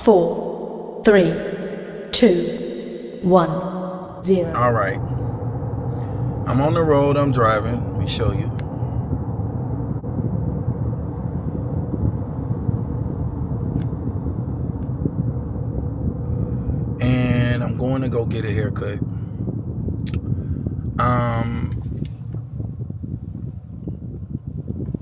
4, 3, 2, 1, 0. All right. I'm on the road. I'm driving. Let me show you. And I'm going to go get a haircut.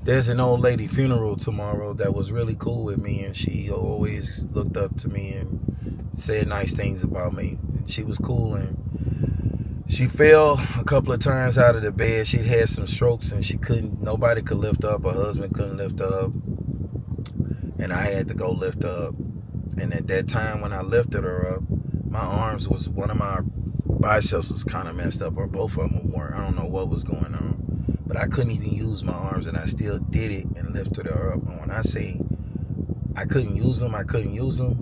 There's an old lady funeral tomorrow that was really cool with me, and she always looked up to me and said nice things about me. And she was cool, and she fell a couple of times out of the bed. She'd had some strokes, and nobody could lift her up. Her husband couldn't lift her up, and I had to go lift her up. And at that time when I lifted her up, one of my biceps was kind of messed up, or both of them were. I don't know what was going on. But I couldn't even use my arms, and I still did it and lifted her up. And when I say I couldn't use them,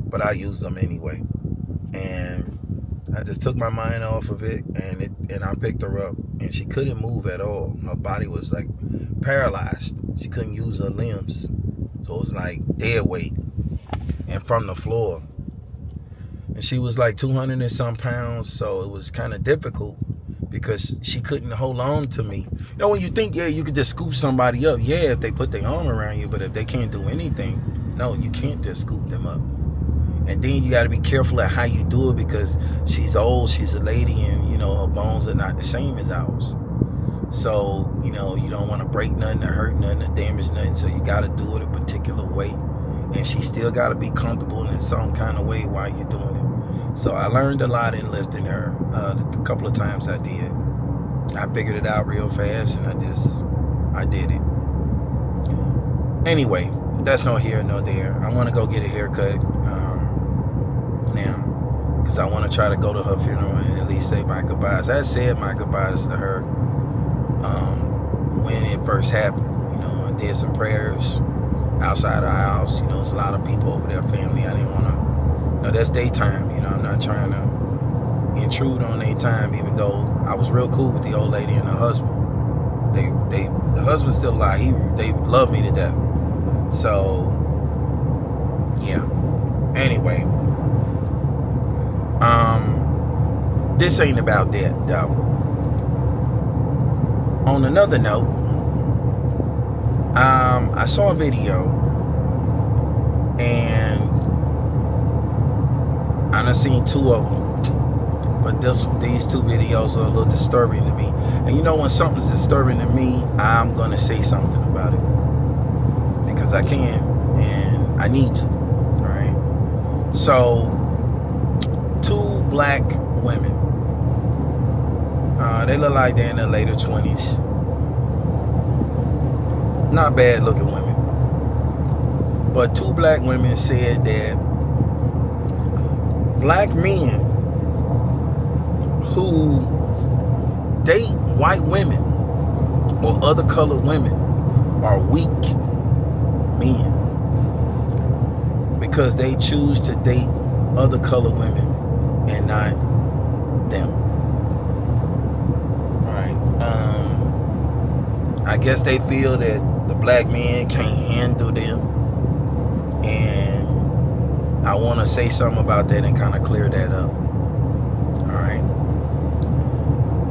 but I used them anyway. And I just took my mind off of it, and I picked her up, and she couldn't move at all. Her body was like paralyzed. She couldn't use her limbs. So it was like dead weight and from the floor. And she was like 200 and some pounds, so it was kind of difficult because she couldn't hold on to me. You know, when you think, yeah, you could just scoop somebody up, yeah, if they put their arm around you, but if they can't do anything, no, you can't just scoop them up. And then you got to be careful at how you do it, because she's old, she's a lady, and, you know, her bones are not the same as ours. So, you know, you don't want to break nothing or hurt nothing or damage nothing, so you got to do it a particular way. And she still got to be comfortable in some kind of way while you're doing it. So I learned a lot in lifting her. A couple of times I did. I figured it out real fast, and I did it. Anyway, that's no here, no there. I want to go get a haircut now, because I want to try to go to her funeral and at least say my goodbyes. I said my goodbyes to her when it first happened. You know, I did some prayers outside her house. You know, there's a lot of people over there, family. I didn't want to. No, that's daytime. You know, I'm not trying to intrude on their time, even though I was real cool with the old lady and her husband. The husband's still alive. They love me to death. So, yeah. Anyway, this ain't about that, though. On another note, I saw a video, and I've seen two of them, but these two videos are a little disturbing to me. And you know, when something's disturbing to me, I'm gonna say something about it, because I can and I need to. All right. So, two black women. They look like they're in their later 20s. Not bad looking women, but two black women said that black men who date white women or other colored women are weak men, because they choose to date other colored women and not them. All right. I guess they feel that the black men can't handle them, and I want to say something about that and kind of clear that up. All right.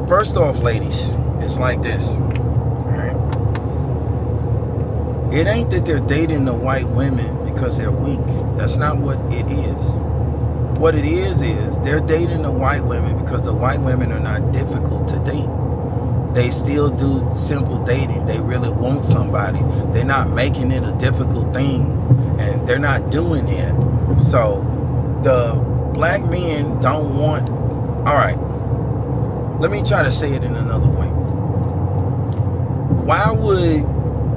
First off, ladies, it's like this. All right. It ain't that they're dating the white women because they're weak. That's not what it is. What it is they're dating the white women because the white women are not difficult to date. They still do simple dating. They really want somebody. They're not making it a difficult thing, and they're not doing it. So the black men don't want. All right, let me try to say it in another way. Why would,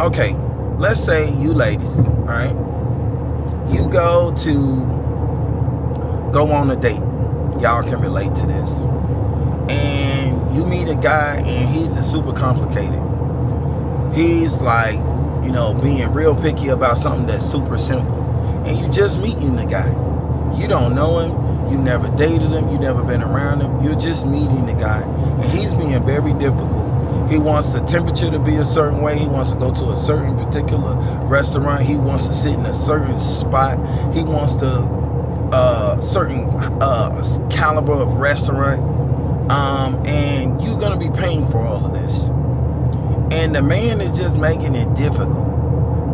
okay, let's say you ladies, all right, you go on a date. Y'all can relate to this. And you meet a guy, and he's super complicated. He's like, you know, being real picky about something that's super simple. And you just meeting the guy. You don't know him. You never dated him. You never been around him. You're just meeting the guy. And he's being very difficult. He wants the temperature to be a certain way. He wants to go to a certain particular restaurant. He wants to sit in a certain spot. He wants to certain caliber of restaurant, and you're gonna be paying for all of this, and the man is just making it difficult,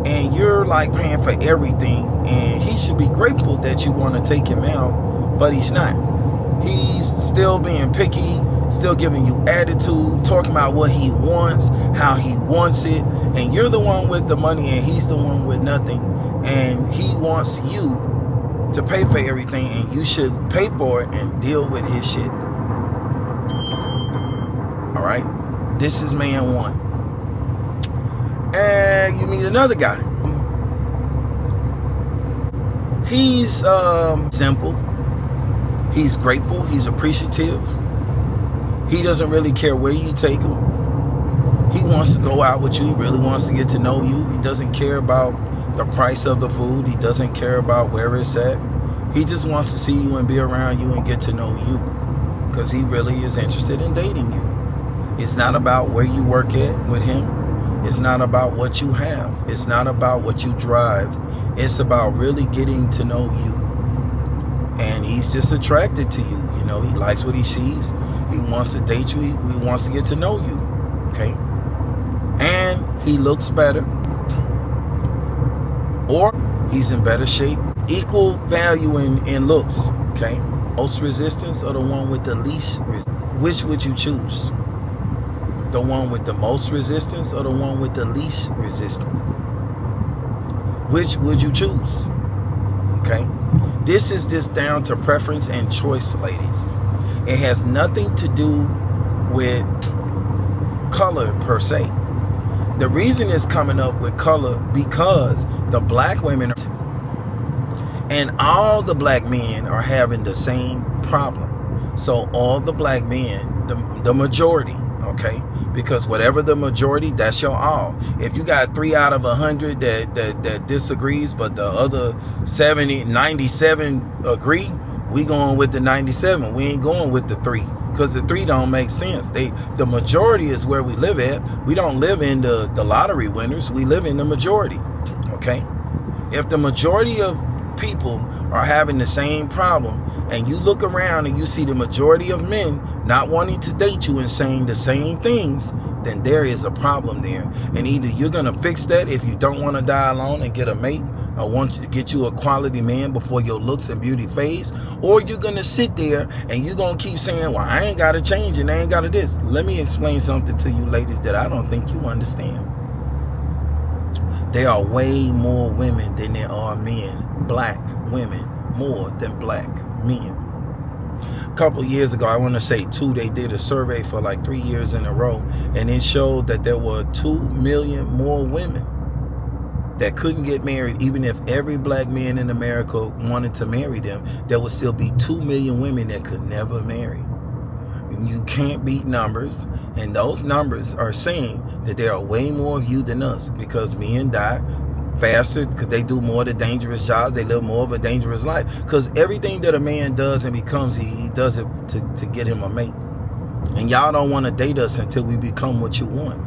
and you're like paying for everything, and he should be grateful that you want to take him out, but he's not. He's still being picky, still giving you attitude, talking about what he wants, how he wants it, and you're the one with the money and he's the one with nothing, and he wants you to pay for everything, and you should pay for it and deal with his shit. All right, this is man one. And you meet another guy. He's simple. He's grateful. He's appreciative. He doesn't really care where you take him. He wants to go out with you. He really wants to get to know you. He doesn't care about the price of the food. He doesn't care about where it's at. He just wants to see you and be around you and get to know you, because he really is interested in dating you. It's not about where you work at with him. It's not about what you have. It's not about what you drive. It's about really getting to know you. And he's just attracted to you. You know, he likes what he sees. He wants to date you. He wants to get to know you. Okay? And he looks better. Or he's in better shape. Equal value in looks. Okay? Most resistance or the one with the least resistance? Which would you choose? The one with the most resistance or the one with the least resistance? Which would you choose? Okay? This is just down to preference and choice, ladies. It has nothing to do with color per se. The reason it's coming up with color because the black women and all the black men are having the same problem. So all the black men, the majority, okay? Because whatever the majority, that's your all. If you got 3 out of 100 that disagrees, but the other 97 agree, we going with the 97. We ain't going with the 3, because the 3 don't make sense. The majority is where we live at. We don't live in the lottery winners. We live in the majority. Okay? If the majority of people are having the same problem, and you look around and you see the majority of men not wanting to date you and saying the same things, then there is a problem there. And either you're going to fix that if you don't want to die alone and get a mate, or want you to get you a quality man before your looks and beauty fades, or you're going to sit there and you're going to keep saying, well, I ain't got to change and I ain't got to this. Let me explain something to you ladies that I don't think you understand. There are way more women than there are men. Black women more than black men. A couple of years ago, I want to say 2, they did a survey for like 3 years in a row, and it showed that there were 2 million more women that couldn't get married. Even if every black man in America wanted to marry them, there would still be 2 million women that could never marry. You can't beat numbers, and those numbers are saying that there are way more of you than us, because men die faster because they do more of the dangerous jobs. They live more of a dangerous life, because everything that a man does and becomes, he does it to get him a mate. And y'all don't want to date us until we become what you want.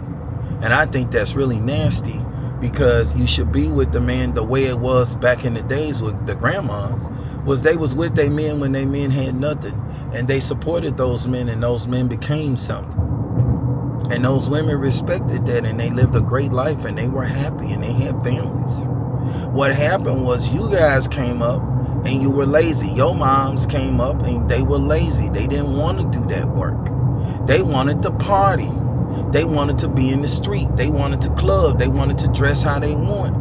And I think that's really nasty, because you should be with the man the way it was back in the days with the grandmas, was they was with their men when their men had nothing, and they supported those men, and those men became something. And those women respected that, and they lived a great life, and they were happy, and they had families. What happened was you guys came up and you were lazy. Your moms came up and they were lazy. They didn't want to do that work. They wanted to party. They wanted to be in the street. They wanted to club. They wanted to dress how they want.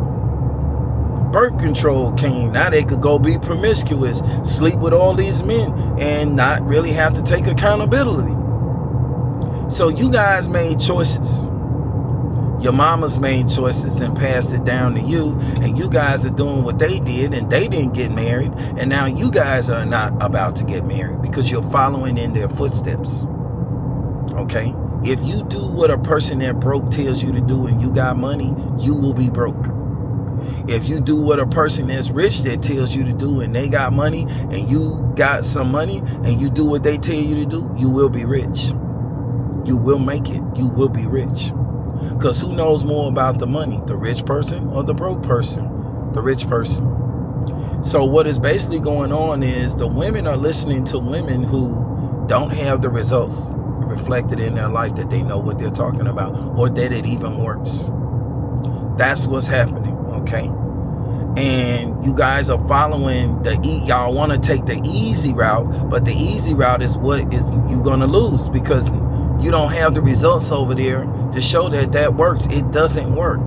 Birth control came. Now they could go be promiscuous, sleep with all these men, and not really have to take accountability. So you guys made choices. Your mamas made choices and passed it down to you, and you guys are doing what they did, and they didn't get married, and now you guys are not about to get married because you're following in their footsteps. Okay? If you do what a person that broke tells you to do and you got money, you will be broke. If you do what a person that's rich that tells you to do and they got money and you got some money and you do what they tell you to do, you will be rich. You will make it. You will be rich. Because who knows more about the money, the rich person or the broke person? The rich person. So what is basically going on is the women are listening to women who don't have the results reflected in their life, that they know what they're talking about, or that it even works. That's what's happening, okay? And you guys are following y'all want to take the easy route, but the easy route is what is you gonna lose, because you don't have the results over there to show that works. It doesn't work.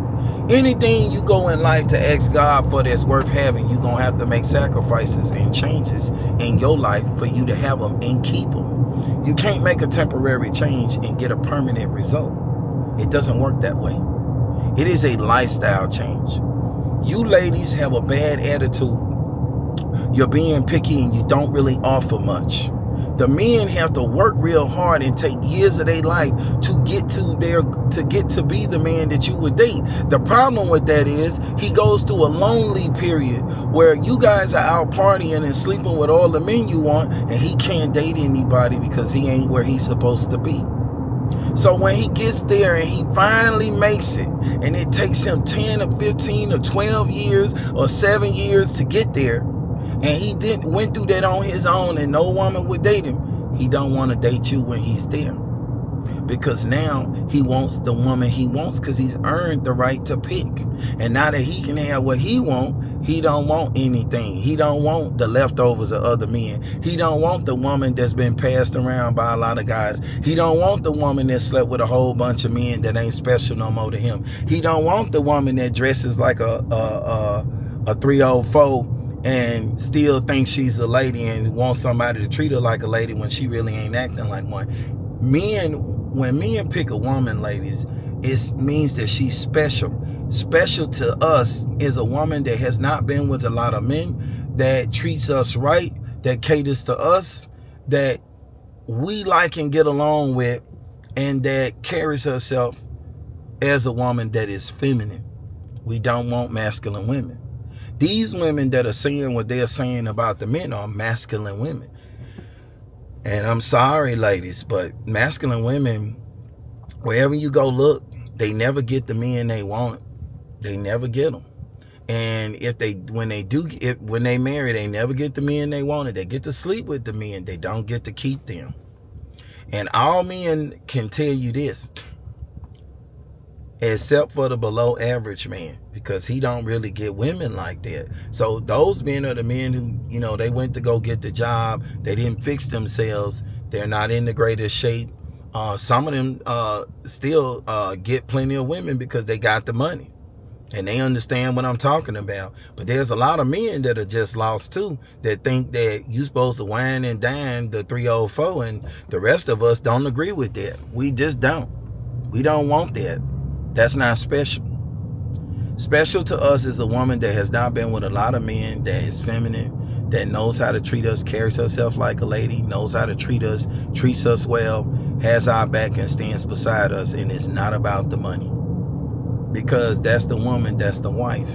Anything you go in life to ask God for that's worth having, you're gonna have to make sacrifices and changes in your life for you to have them and keep them. You can't make a temporary change and get a permanent result. It doesn't work that way. It is a lifestyle change. You ladies have a bad attitude. You're being picky and you don't really offer much. The men have to work real hard and take years of their life to get to be the man that you would date. The problem with that is he goes through a lonely period where you guys are out partying and sleeping with all the men you want, and he can't date anybody because he ain't where he's supposed to be. So when he gets there and he finally makes it, and it takes him 10 or 15 or 12 years or 7 years to get there, and he went through that on his own and no woman would date him, he don't want to date you when he's there. Because now he wants the woman he wants, because he's earned the right to pick. And now that he can have what he wants, he don't want anything. He don't want the leftovers of other men. He don't want the woman that's been passed around by a lot of guys. He don't want the woman that slept with a whole bunch of men that ain't special no more to him. He don't want the woman that dresses like a 304 and still thinks she's a lady and wants somebody to treat her like a lady when she really ain't acting like one. When men pick a woman, ladies, it means that she's special. Special to us is a woman that has not been with a lot of men, that treats us right, that caters to us, that we like and get along with, and that carries herself as a woman that is feminine. We don't want masculine women. These women that are saying what they're saying about the men are masculine women. And I'm sorry, ladies, but masculine women, wherever you go look, they never get the men they want. They never get them. And when they marry, they never get the men they wanted. They get to sleep with the men. They don't get to keep them. And all men can tell you this, except for the below average man, because he don't really get women like that. So those men are the men who, they went to go get the job. They didn't fix themselves. They're not in the greatest shape. Some of them still get plenty of women because they got the money and they understand what I'm talking about. But there's a lot of men that are just lost too, that think that you're supposed to wine and dine the 304, and the rest of us don't agree with that. We just don't. We don't want that. That's not special. Special to us is a woman that has not been with a lot of men, that is feminine, that knows how to treat us, carries herself like a lady, knows how to treat us, treats us well, has our back and stands beside us, and it's not about the money. Because that's the woman, that's the wife.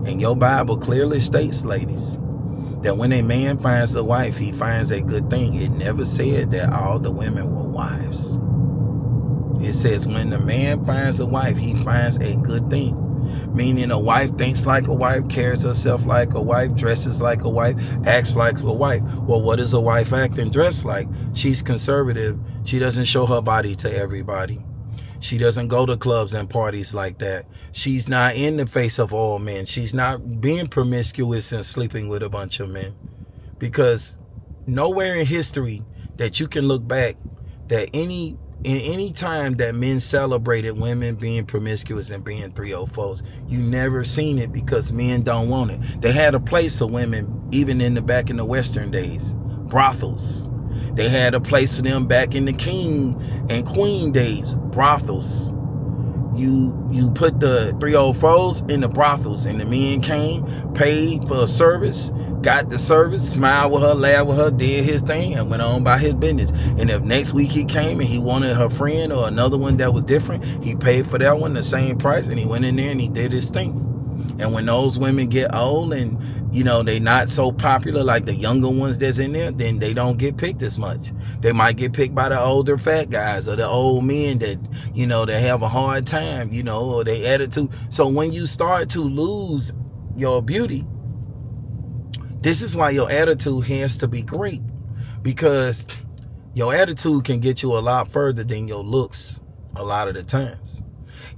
And your Bible clearly states, ladies, that when a man finds a wife, he finds a good thing. It never said that all the women were wives. It says when the man finds a wife, he finds a good thing. Meaning a wife thinks like a wife, carries herself like a wife, dresses like a wife, acts like a wife. Well, what does a wife act and dress like? She's conservative. She doesn't show her body to everybody. She doesn't go to clubs and parties like that. She's not in the face of all men. She's not being promiscuous and sleeping with a bunch of men. Because nowhere in history that you can look back that in any time that men celebrated women being promiscuous and being 304s, you never seen it, because men don't want it. They had a place for women even back in the Western days. Brothels. They had a place for them back in the king and queen days. Brothels. You put the 304s in the brothels, and the men came, paid for a service, got the service, smiled with her, laughed with her, did his thing, and went on by his business. And if next week he came and he wanted her friend or another one that was different, he paid for that one the same price, and he went in there and he did his thing. And when those women get old and they not so popular like the younger ones that's in there, then they don't get picked as much. They might get picked by the older fat guys or the old men that, they have a hard time, or they attitude. So when you start to lose your beauty, This is why your attitude has to be great, because your attitude can get you a lot further than your looks a lot of the times.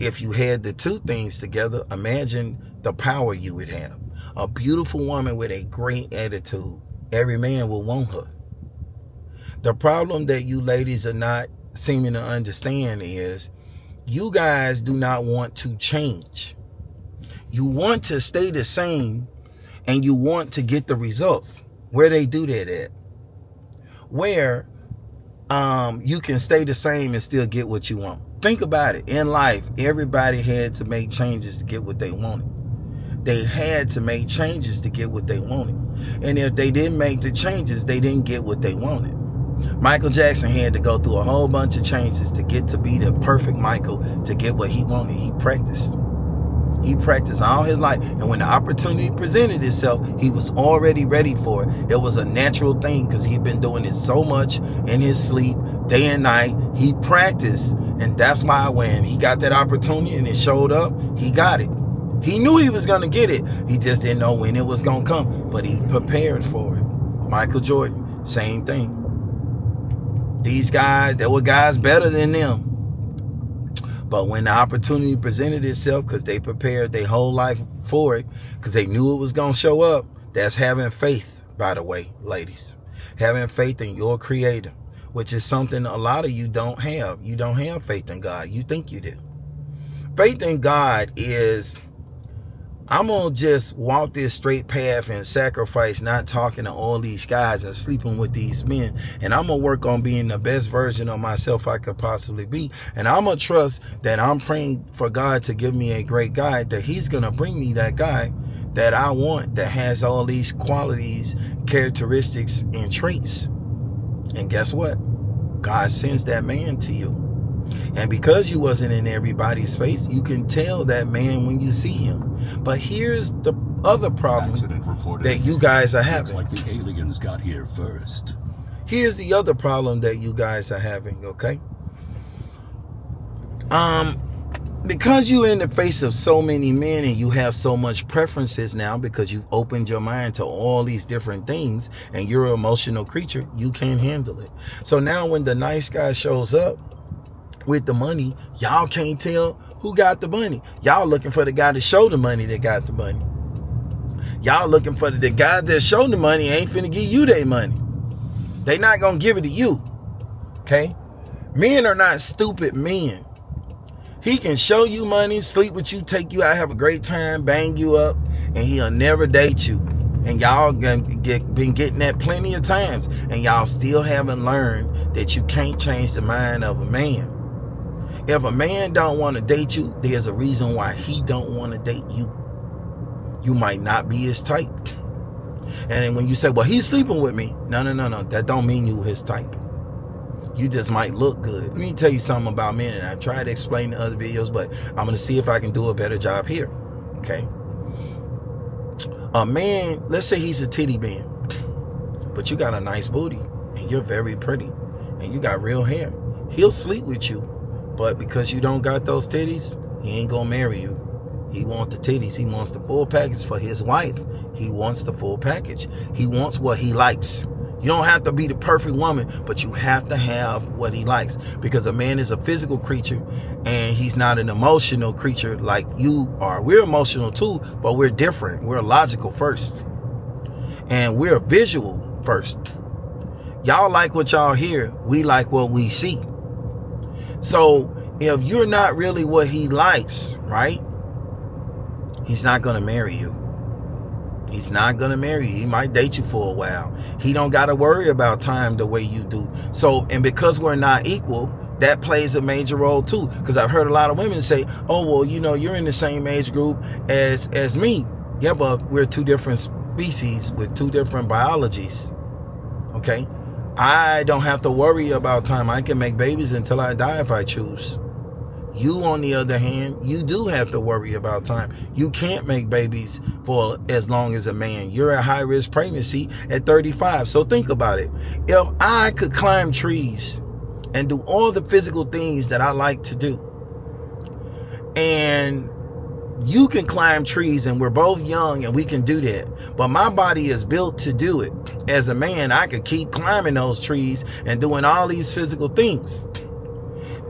If you had the two things together, imagine the power you would have. A beautiful woman with a great attitude, every man will want her. The problem that you ladies are not seeming to understand is you guys do not want to change. You want to stay the same, and you want to get the results. Where they do that at? Where you can stay the same and still get what you want. Think about it. In life, everybody had to make changes to get what they wanted. They had to make changes to get what they wanted. And if they didn't make the changes, they didn't get what they wanted. Michael Jackson had to go through a whole bunch of changes to get to be the perfect Michael, to get what he wanted. He practiced. He practiced all his life. And when the opportunity presented itself, he was already ready for it. It was a natural thing because he'd been doing it so much in his sleep, day and night. He practiced. And that's why when he got that opportunity and it showed up, he got it. He knew he was going to get it. He just didn't know when it was going to come. But he prepared for it. Michael Jordan, same thing. These guys, there were guys better than them. But when the opportunity presented itself, because they prepared their whole life for it, because they knew it was going to show up, that's having faith, by the way, ladies. Having faith in your creator, which is something a lot of you don't have. You don't have faith in God. You think you do. Faith in God is, I'm going to just walk this straight path and sacrifice not talking to all these guys and sleeping with these men. And I'm going to work on being the best version of myself I could possibly be. And I'm going to trust that I'm praying for God to give me a great guy, that he's going to bring me that guy that I want, that has all these qualities, characteristics, and traits. And guess what? God sends that man to you. And because you wasn't in everybody's face, you can tell that man when you see him. But here's the other problem that you guys are having. Looks like the aliens got here first. Here's the other problem that you guys are having, okay? Because you're in the face of so many men and you have so much preferences now because you've opened your mind to all these different things and you're an emotional creature, you can't handle it. So now when the nice guy shows up with the money, y'all can't tell who got the money. Y'all looking for the guy to show the money that got the money. Y'all looking for the guy that showed the money ain't finna give you their money. They not gonna give it to you. Okay? Men are not stupid men. He can show you money, sleep with you, take you out, have a great time, bang you up, and he'll never date you. And y'all been getting that plenty of times, and y'all still haven't learned that you can't change the mind of a man. If a man don't want to date you, there's a reason why he don't want to date you. You might not be his type. And when you say, well, he's sleeping with me. No. That don't mean you his type. You just might look good. Let me tell you something about men, and I tried to explain in other videos, but I'm going to see if I can do a better job here. Okay? A man, let's say he's a titty man, but you got a nice booty, and you're very pretty, and you got real hair. He'll sleep with you, but because you don't got those titties, he ain't going to marry you. He wants the titties. He wants the full package for his wife. He wants the full package. He wants what he likes. You don't have to be the perfect woman, but you have to have what he likes, because a man is a physical creature and he's not an emotional creature like you are. We're emotional too, but we're different. We're logical first and we're visual first. Y'all like what y'all hear. We like what we see. So if you're not really what he likes, right? He's not going to marry you. He's not going to marry you. He might date you for a while. He don't got to worry about time the way you do. So, and because we're not equal, that plays a major role too. Because I've heard a lot of women say, oh, well, you know, you're in the same age group as me. Yeah, but we're two different species with two different biologies. Okay? I don't have to worry about time. I can make babies until I die if I choose. You, on the other hand, you do have to worry about time. You can't make babies for as long as a man. You're at high risk pregnancy at 35. So think about it. If I could climb trees and do all the physical things that I like to do, and You can climb trees and we're both young and we can do that. But my body is built to do it. As a man, I could keep climbing those trees and doing all these physical things.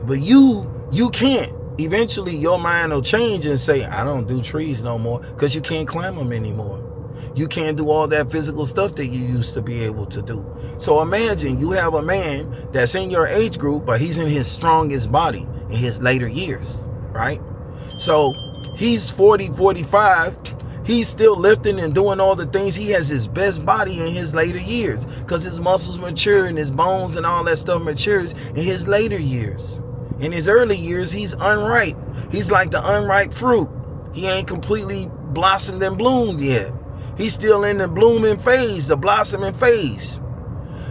But you can't. Eventually your mind will change and say, I don't do trees no more, because you can't climb them anymore. You can't do all that physical stuff that you used to be able to do. So imagine you have a man that's in your age group, but he's in his strongest body in his later years, right? So he's 40, 45. He's still lifting and doing all the things. He has his best body in his later years because his muscles mature and his bones and all that stuff matures in his later years. In his early years, he's unripe. He's like the unripe fruit. He ain't completely blossomed and bloomed yet. He's still in the blooming phase, the blossoming phase.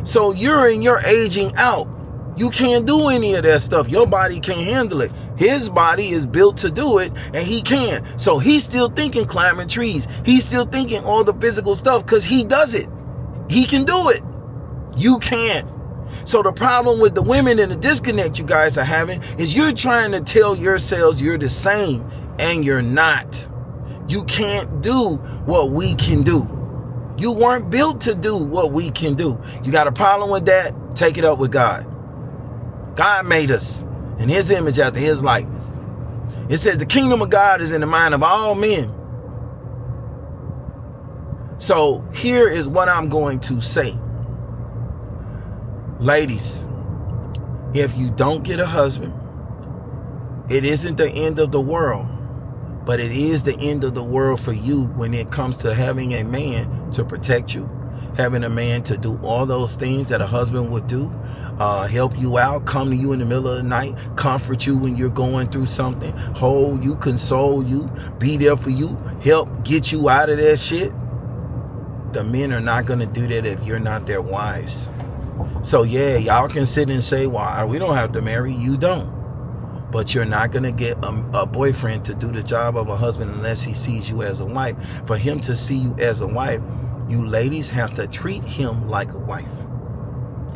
So you're in your aging out. You can't do any of that stuff. Your body can't handle it. His body is built to do it, and he can. So he's still thinking climbing trees. He's still thinking all the physical stuff because he does it. He can do it. You can't. So the problem with the women and the disconnect you guys are having is you're trying to tell yourselves you're the same, and you're not. You can't do what we can do. You weren't built to do what we can do. You got a problem with that? Take it up with God. God made us in his image after his likeness. It says the kingdom of God is in the mind of all men. So here is what I'm going to say. Ladies, if you don't get a husband, it isn't the end of the world, but it is the end of the world for you when it comes to having a man to protect you, having a man to do all those things that a husband would do, help you out, come to you in the middle of the night, comfort you when you're going through something, hold you, console you, be there for you, help get you out of that shit. The men are not going to do that if you're not their wives. So yeah, y'all can sit and say, well, we don't have to marry. You don't. But you're not going to get a boyfriend to do the job of a husband unless he sees you as a wife. For him to see you as a wife, you ladies have to treat him like a wife,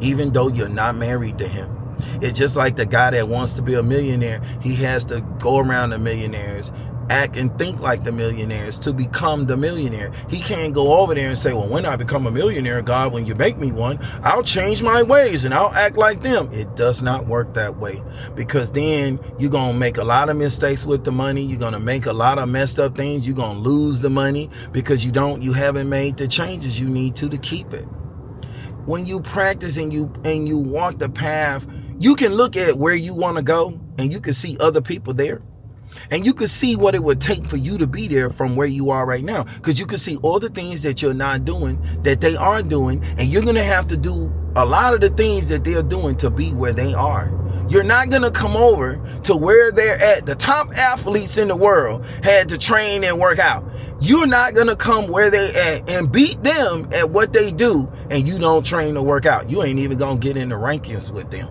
even though you're not married to him. It's just like the guy that wants to be a millionaire. He has to go around the millionaires, act and think like the millionaires to become the millionaire. He can't go over there and say, well, when I become a millionaire, God, when you make me one, I'll change my ways and I'll act like them. It does not work that way, because then you're going to make a lot of mistakes with the money. You're going to make a lot of messed up things. You're going to lose the money because you haven't made the changes you need to keep it. When you practice and you walk the path, you can look at where you want to go and you can see other people there. And you can see what it would take for you to be there from where you are right now. Because you can see all the things that you're not doing, that they are doing. And you're going to have to do a lot of the things that they're doing to be where they are. You're not going to come over to where they're at. The top athletes in the world had to train and work out. You're not going to come where they at and beat them at what they do. And you don't train or work out. You ain't even going to get in the rankings with them.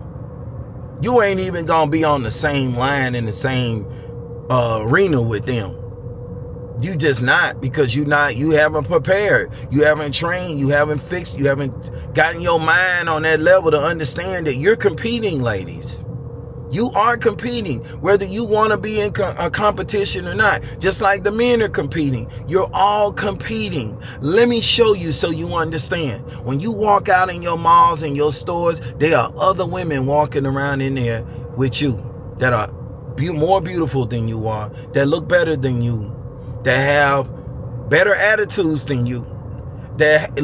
You ain't even going to be on the same line in the same arena with them. You just not, because you haven't prepared, you haven't trained, you haven't fixed, you haven't gotten your mind on that level to understand that you're competing, ladies. You are competing, whether you want to be in a competition or not. Just like the men are competing, you're all competing. Let me show you so you understand. When you walk out in your malls and your stores, there are other women walking around in there with you that are more beautiful than you are, that look better than you, that have better attitudes than you, that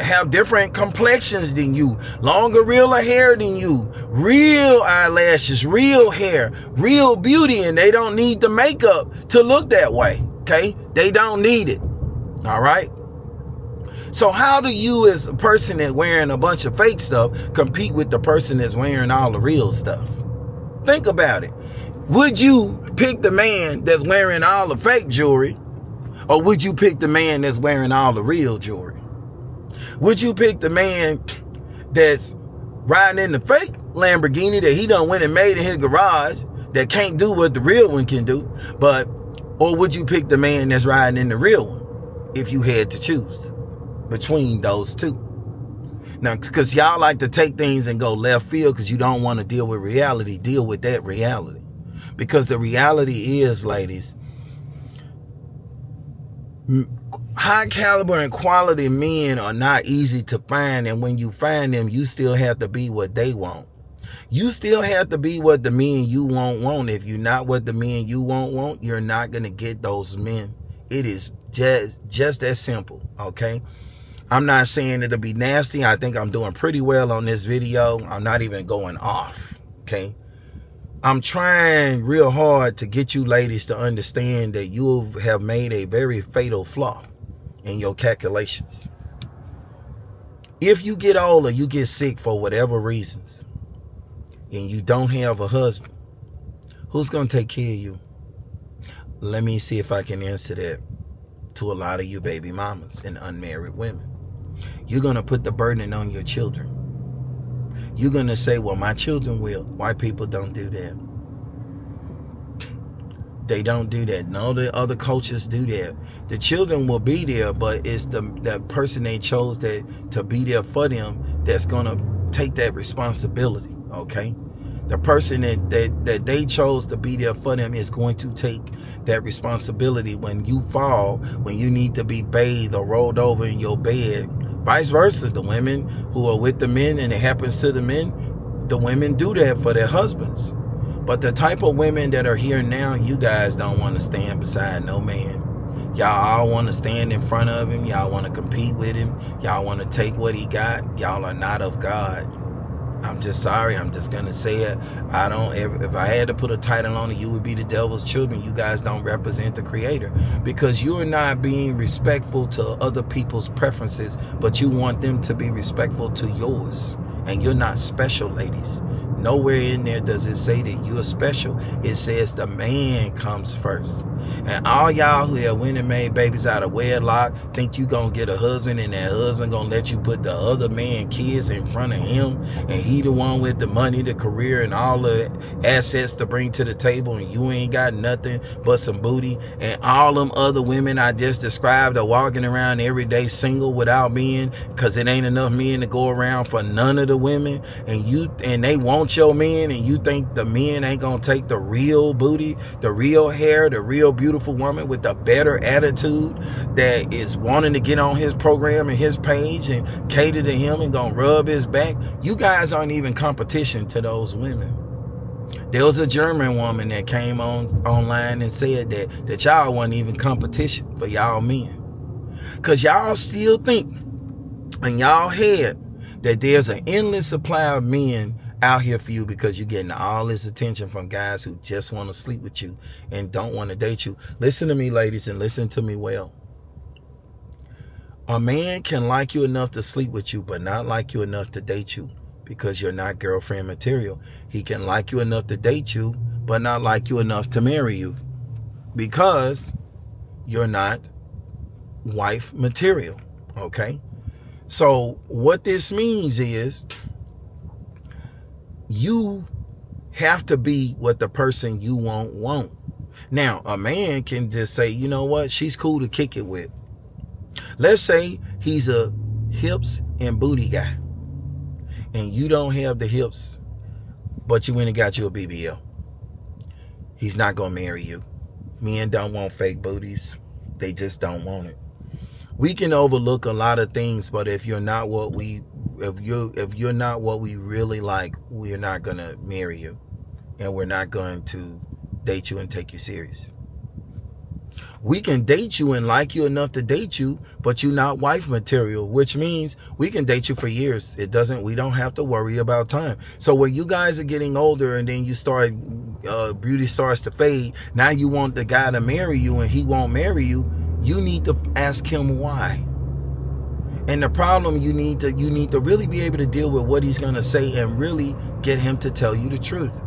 have different complexions than you, longer, realer hair than you, real eyelashes, real hair, real beauty, and they don't need the makeup to look that way. Okay, they don't need it. All right. So how do you, as a person that's wearing a bunch of fake stuff, compete with the person that's wearing all the real stuff? Think about it. Would you pick the man that's wearing all the fake jewelry, or would you pick the man that's wearing all the real jewelry? Would you pick the man that's riding in the fake Lamborghini that he done went and made in his garage that can't do what the real one can do, or would you pick the man that's riding in the real one if you had to choose between those two? Now, because y'all like to take things and go left field because you don't want to deal with reality, deal with that reality. Because the reality is, ladies, High caliber and quality men are not easy to find, and when you find them, you still have to be what they want. You still have to be what the men you want. If you're not what the men you want, you're not going to get those men. It is just that simple, okay? I'm not saying it'll be nasty. I think I'm doing pretty well on this video. I'm not even going off, okay? I'm trying real hard to get you ladies to understand that you have made a very fatal flaw in your calculations. If you get older, you get sick for whatever reasons, and you don't have a husband, who's going to take care of you? Let me see if I can answer that to a lot of you baby mamas and unmarried women. You're going to put the burden on your children. You're going to say, well, my children will. White people don't do that. They don't do that. No, the other cultures do that. The children will be there, but it's the person they chose to be there for them that's going to take that responsibility, okay? The person that they chose to be there for them is going to take that responsibility when you fall, when you need to be bathed or rolled over in your bed. Vice versa, the women who are with the men and it happens to the men, the women do that for their husbands. But the type of women that are here now, you guys don't want to stand beside no man. Y'all all want to stand in front of him. Y'all want to compete with him. Y'all want to take what he got. Y'all are not of God. I'm just sorry. I'm just going to say it. If I had to put a title on it, you would be the devil's children. You guys don't represent the creator because you are not being respectful to other people's preferences, but you want them to be respectful to yours. And you're not special, ladies. Nowhere in there does it say that you're special. It says the man comes first. And all y'all who have went and made babies out of wedlock think you gonna get a husband and that husband gonna let you put the other man kids in front of him and he the one with the money, the career, and all the assets to bring to the table, and you ain't got nothing but some booty, and all them other women I just described are walking around every day single without men because it ain't enough men to go around for none of the women, and they want your men, and you think the men ain't gonna take the real booty, the real hair, the real beautiful woman with the better attitude that is wanting to get on his program and his page and cater to him and gonna rub his back. You guys aren't even competition to those women. There was a German woman that came online and said that y'all wasn't even competition for y'all men, because y'all still think in y'all head that there's an endless supply of men out here for you because you're getting all this attention from guys who just want to sleep with you and don't want to date you. Listen to me, ladies, and listen to me well. A man can like you enough to sleep with you, but not like you enough to date you because you're not girlfriend material. He can like you enough to date you, but not like you enough to marry you because you're not wife material, okay? So what this means is you have to be what the person you want. Now, a man can just say, you know what, she's cool to kick it with. Let's say he's a hips and booty guy, and you don't have the hips, but you went and got you a BBL. He's not going to marry you. Men don't want fake booties. They just don't want it. We can overlook a lot of things, but if you're not what we really like, we're not gonna marry you, and we're not going to date you and take you serious. We can date you and like you enough to date you, but you're not wife material, which means we can date you for years. We don't have to worry about time. So when you guys are getting older and then you start, beauty starts to fade, now you want the guy to marry you and he won't marry you. You need to ask him why. And the problem, you need to really be able to deal with what he's going to say and really get him to tell you the truth.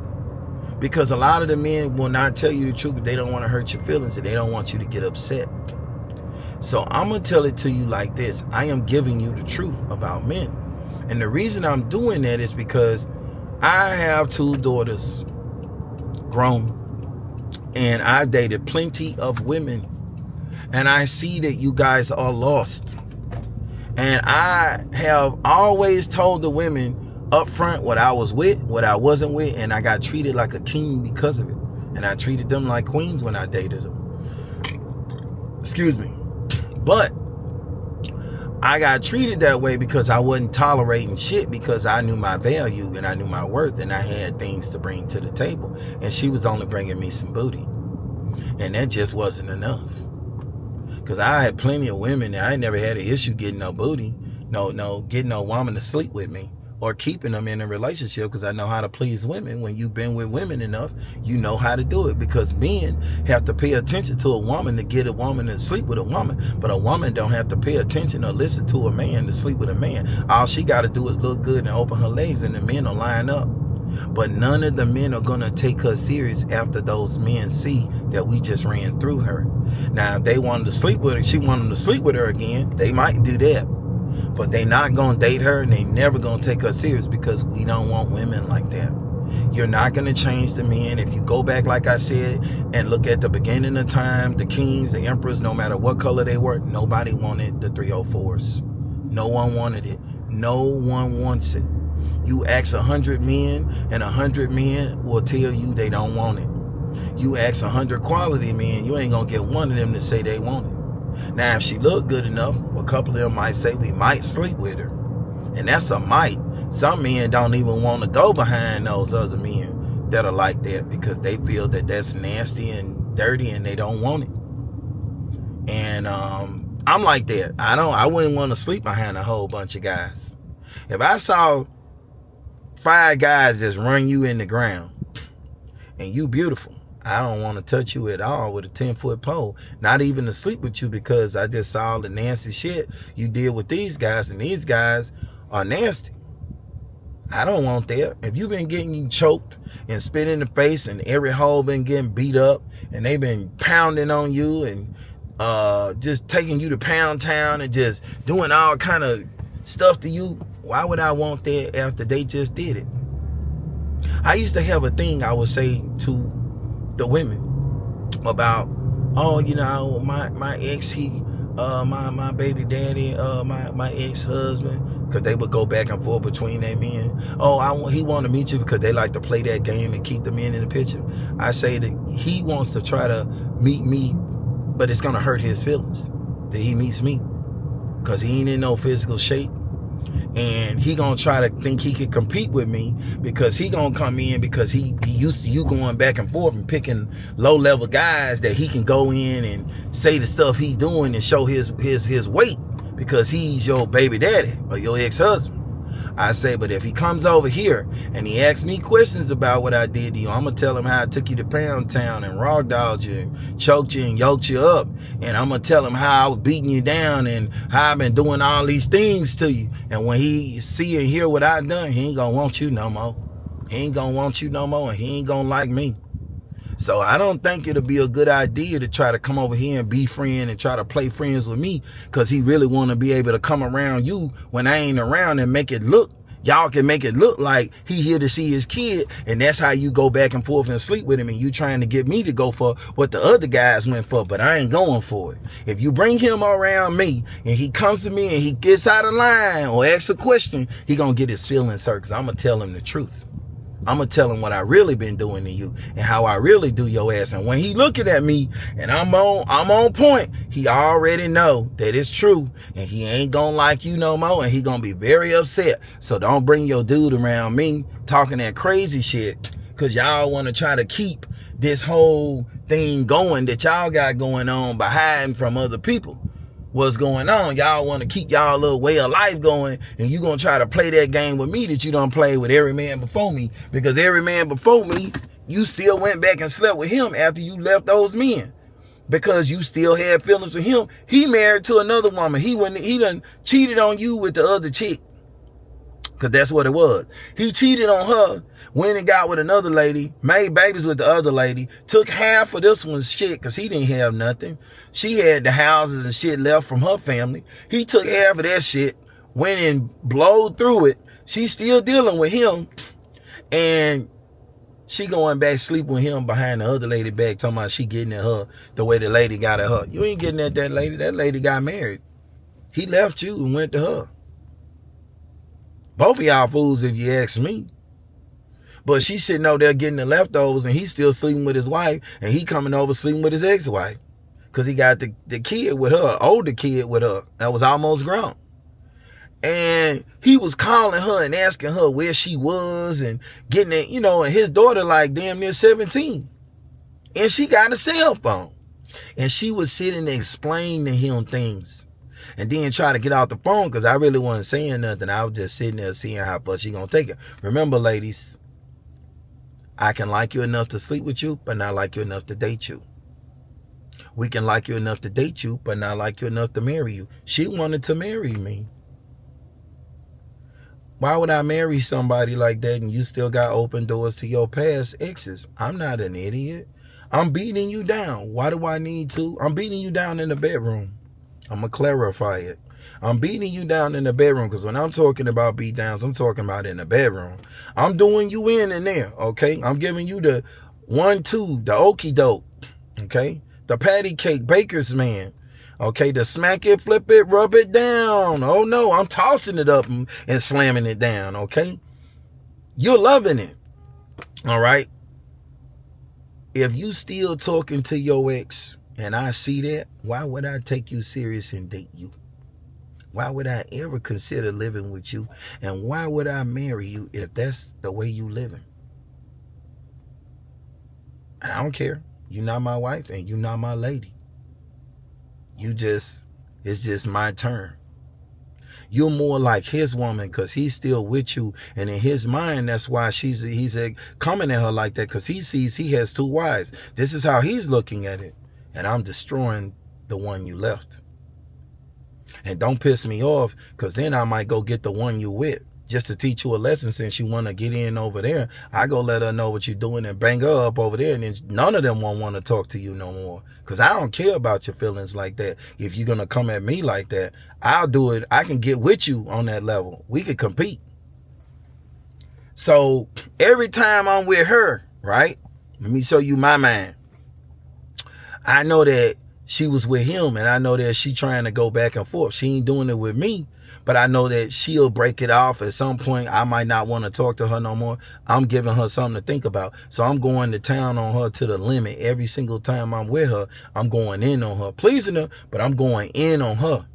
Because a lot of the men will not tell you the truth. They don't want to hurt your feelings and they don't want you to get upset. So I'm going to tell it to you like this. I am giving you the truth about men. And the reason I'm doing that is because I have 2 daughters, grown, and I dated plenty of women. And I see that you guys are lost. And I have always told the women up front what I was with, what I wasn't with, and I got treated like a king because of it. And I treated them like queens when I dated them. Excuse me. But I got treated that way because I wasn't tolerating shit, because I knew my value and I knew my worth, and I had things to bring to the table. And she was only bringing me some booty. And that just wasn't enough. Because I had plenty of women and I ain't never had an issue getting no booty. Getting no woman to sleep with me or keeping them in a relationship, because I know how to please women. When you've been with women enough, you know how to do it, because men have to pay attention to a woman to get a woman to sleep with a woman, but a woman don't have to pay attention or listen to a man to sleep with a man. All she got to do is look good and open her legs, and the men will line up. But none of the men are going to take her serious after those men see that we just ran through her. Now, if they wanted to sleep with her, she wanted them to sleep with her again, they might do that. But they not going to date her, and they never going to take her serious, because we don't want women like that. You're not going to change the men. If you go back, like I said, and look at the beginning of time, the kings, the emperors, no matter what color they were, nobody wanted the 304s. No one wanted it. No one wants it. You ask 100 men, and 100 men will tell you they don't want it. You ask 100 quality men, you ain't going to get one of them to say they want it. Now, if she looked good enough, a couple of them might say we might sleep with her. And that's a might. Some men don't even want to go behind those other men that are like that, because they feel that that's nasty and dirty and they don't want it. And I'm like that. I wouldn't want to sleep behind a whole bunch of guys. If I saw 5 guys just run you in the ground and you beautiful, I don't want to touch you at all with a 10-foot pole. Not even to sleep with you, because I just saw the nasty shit you did with these guys, and these guys are nasty. I don't want that. If you've been getting choked and spit in the face, and every hole been getting beat up, and they've been pounding on you and just taking you to Pound Town and just doing all kind of stuff to you, why would I want that after they just did it? I used to have a thing I would say to the women about, oh, you know, my ex, my baby daddy, my ex-husband, because they would go back and forth between their men. Oh, he want to meet you, because they like to play that game and keep the men in the picture. I say that he wants to try to meet me, but it's going to hurt his feelings that he meets me, because he ain't in no physical shape. And he gonna try to think he can compete with me, because he gonna come in, because he used to you going back and forth and picking low level guys that he can go in and say the stuff he doing and show his weight, because he's your baby daddy or your ex-husband. I say, but if he comes over here and he asks me questions about what I did to you, I'm gonna tell him how I took you to Pound Town and raw dogged you and choked you and yoked you up. And I'm gonna tell him how I was beating you down and how I've been doing all these things to you. And when he see and hear what I done, he ain't gonna want you no more. He ain't gonna want you no more, and he ain't gonna like me. So I don't think it'll be a good idea to try to come over here and be friend and try to play friends with me, because he really want to be able to come around you when I ain't around and make it look, y'all can make it look like he here to see his kid, and that's how you go back and forth and sleep with him, and you trying to get me to go for what the other guys went for, but I ain't going for it. If you bring him around me and he comes to me and he gets out of line or asks a question, he gonna get his feelings hurt, because I'm gonna tell him the truth. I'm going to tell him what I really been doing to you and how I really do your ass. And when he looking at me and I'm on point, he already know that it's true, and he ain't going to like you no more, and he going to be very upset. So don't bring your dude around me talking that crazy shit, because y'all want to try to keep this whole thing going that y'all got going on by hiding from other people. What's going on? Y'all want to keep y'all little way of life going, and you gonna try to play that game with me that you done played with every man before me, because every man before me, you still went back and slept with him after you left those men, because you still had feelings for him. He married to another woman. He done cheated on you with the other chick, because that's what it was. He cheated on her, went and got with another lady, made babies with the other lady, took half of this one's shit because he didn't have nothing. She had the houses and shit left from her family. He took half of that shit, went and blowed through it. She's still dealing with him, and she going back sleeping with him behind the other lady back, talking about she getting at her the way the lady got at her. You ain't getting at that lady. That lady got married. He left you and went to her. Both of y'all fools, if you ask me. But she sitting over there getting the leftovers, and he's still sleeping with his wife, and he coming over sleeping with his ex-wife, because he got the kid with her, older kid with her, that was almost grown. And he was calling her and asking her where she was and getting it, you know, and his daughter like damn near 17. And she got a cell phone. And she was sitting and explaining to him things. And then try to get out the phone because I really wasn't saying nothing. I was just sitting there seeing how far she gonna take it. Remember, ladies, I can like you enough to sleep with you, but not like you enough to date you. We can like you enough to date you, but not like you enough to marry you. She wanted to marry me. Why would I marry somebody like that and you still got open doors to your past exes? I'm not an idiot. I'm beating you down. Why do I need to? I'm beating you down in the bedroom. I'm going to clarify it. I'm beating you down in the bedroom because when I'm talking about beat downs, I'm talking about in the bedroom. I'm doing you in there, okay? I'm giving you the 1-2, the okie doke, okay? The patty cake baker's man. Okay, the smack it, flip it, rub it down. Oh no, I'm tossing it up and slamming it down, okay? You're loving it, all right? If you still talking to your ex and I see that, why would I take you serious and date you? Why would I ever consider living with you? And why would I marry you if that's the way you living? I don't care. You're not my wife and you're not my lady. It's just my turn. You're more like his woman because he's still with you. And in his mind, that's why he's coming at her like that because he sees he has 2 wives. This is how he's looking at it. And I'm destroying the one you left. And don't piss me off because then I might go get the one you with just to teach you a lesson since you want to get in over there. I go let her know what you're doing and bang her up over there. And then none of them won't want to talk to you no more. Because I don't care about your feelings like that. If you're going to come at me like that, I'll do it. I can get with you on that level. We could compete. So every time I'm with her, right? Let me show you my mind. I know that she was with him and I know that she trying to go back and forth. She ain't doing it with me. But I know that she'll break it off at some point. I might not want to talk to her no more. I'm giving her something to think about. So I'm going to town on her to the limit. Every single time I'm with her, I'm going in on her. Pleasing her, but I'm going in on her.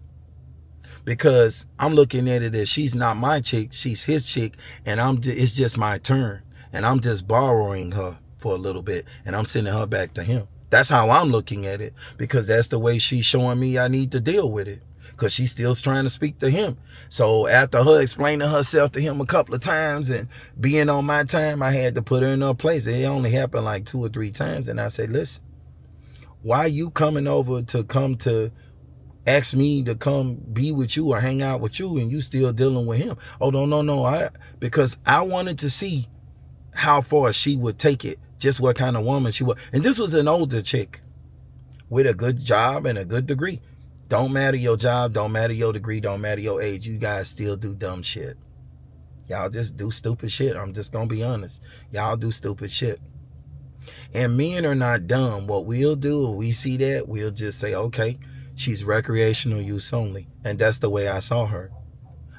Because I'm looking at it as she's not my chick. She's his chick. And it's just my turn. And I'm just borrowing her for a little bit. And I'm sending her back to him. That's how I'm looking at it. Because that's the way she's showing me I need to deal with it. Because she's still trying to speak to him. So after her explaining herself to him a couple of times and being on my time, I had to put her in her place. It only happened like 2 or 3 times. And I said, listen, why you coming over to ask me to come be with you or hang out with you and you still dealing with him? Oh, no. Because I wanted to see how far she would take it, just what kind of woman she was. And this was an older chick with a good job and a good degree. Don't matter your job, don't matter your degree, don't matter your age. You guys still do dumb shit. Y'all just do stupid shit. I'm just going to be honest. Y'all do stupid shit. And men are not dumb. What we'll do, if we see that, we'll just say, okay, she's recreational use only. And that's the way I saw her.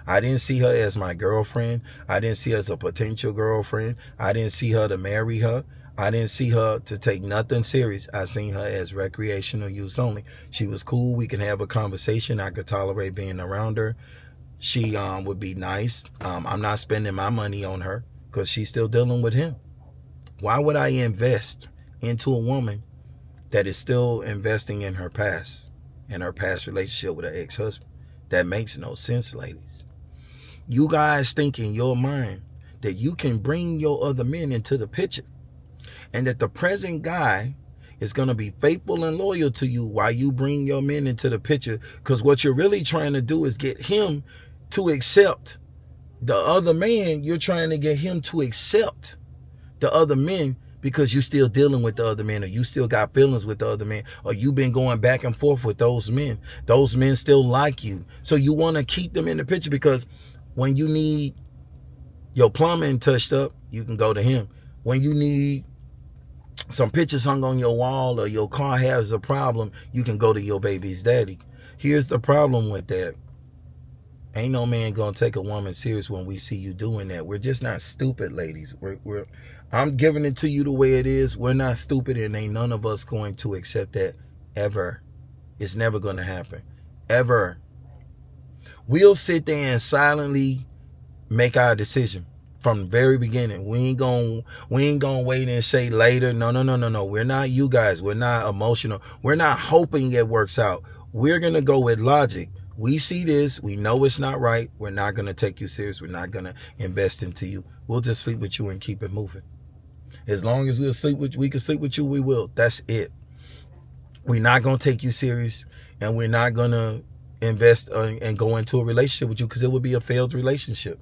I didn't see her as my girlfriend. I didn't see her as a potential girlfriend. I didn't see her to marry her. I didn't see her to take nothing serious. I seen her as recreational use only. She was cool. We can have a conversation. I could tolerate being around her. She would be nice. I'm not spending my money on her because she's still dealing with him. Why would I invest into a woman that is still investing in her past and her past relationship with her ex-husband? That makes no sense, ladies. You guys think in your mind that you can bring your other men into the picture and that the present guy is going to be faithful and loyal to you while you bring your men into the picture. Because what you're really trying to do is get him to accept the other man. You're trying to get him to accept the other men because you're still dealing with the other men, or you still got feelings with the other men, or you've been going back and forth with those men. Those men still like you. So you want to keep them in the picture because when you need your plumbing touched up, you can go to him. When you need some pictures hung on your wall or your car has a problem, you can go to your baby's daddy. Here's the problem with that. Ain't no man gonna take a woman serious when we see you doing that. We're just not stupid, ladies. I'm giving it to you the way it is. We're not stupid, and ain't none of us going to accept that ever It's never going to happen. Ever. We'll sit there and silently make our decision from the very beginning. We ain't gonna wait and say later. No. We're not you guys. We're not emotional. We're not hoping it works out. We're gonna go with logic. We see this. We know it's not right. We're not gonna take you serious. We're not gonna invest into you. We'll just sleep with you and keep it moving. As long as we can sleep with you, we will. That's it. We're not gonna take you serious, and we're not gonna invest and go into a relationship with you, because it would be a failed relationship.